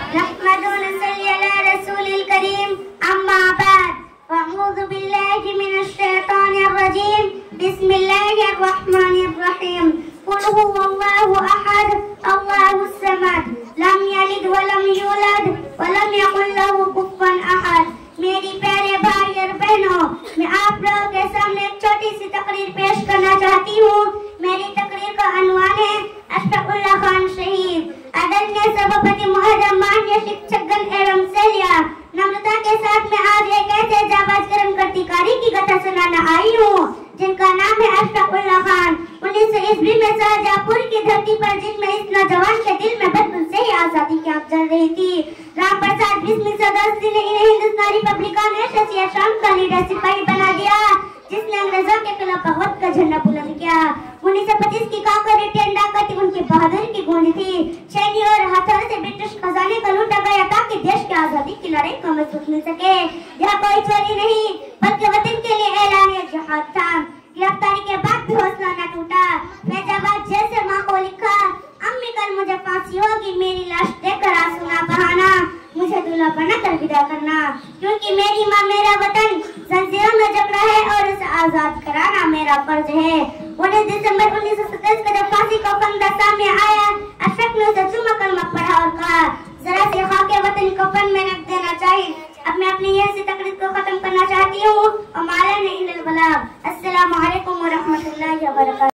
नहमदुहु व नसल्ली अला रसूलिल करीम, अम्मा बाद, अऊज़ु बिल्लाहि मिनश शैतानिर रजीम, बिस्मिल्लाहिर रहमानिर रहीम। कुल हुवल्लाहु अहद, अल्लाहुस समद, लम यलिद व लम यूलद व लम यकुल लहू कुफुवन अहद। मेरी प्यारे भाई और बहनों, मैं आप लोगों के सामने एक छोटी सी तकरीर पेश करना चाहती हूँ। मेरी तकरीर का अनवान है अशफाकुल्लाह खान शहीद। आदरणीय सभापति महोदय, माननीय शिक्षकगण एवं सहेलियां, नम्रता के साथ मैं आज एक ऐसे जाबाज कर्मकर्तिकारी की कथा सुनाना आई हूँ जिनका नाम है अशफाकुल्लाह खान। 1900 ईस्वी में शाहजहांपुर की धरती पर जिनमें इस नौजवान के दिल में बचपन से ही आजादी की आग जल रही थी, राम प्रसाद बिस्मिल सदस्य ने इन्हें हिंदुस्तान रिपब्लिकन एसोसिएशन का लीडर सिपाही बना दिया, जिसने अंग्रेजों के खिलाफ बगावत का झंडा बुलंद किया। 1925 की काकोरी ट्रेन डाकती उनकी बहादुरी की गूंज थी। सैनिक और हथियार से ब्रिटिश खजाने का लूटा गया ताकि देश की आजादी की लड़ाई को मजबूत मिल सके। यह कोई चोरी नहीं बल्कि वतन के लिए ऐलान जिहाद था। गिरफ्तारी के बाद भी हौसला न टूटा। फैजाबाद जैसे माँ को लिखा, अम्मी कल मुझे फांसी होगी, मेरी लाश देकर आंसू ना बहाना, मुझे दूल्हा बनाकर विदा करना, क्योंकि मेरी माँ मेरा वतन जंजीरों में जकड़ा है और उसे आजाद कराना मेरा फर्ज है। 19 दिसंबर 1927 को जब फांसी का फंदा सामने आया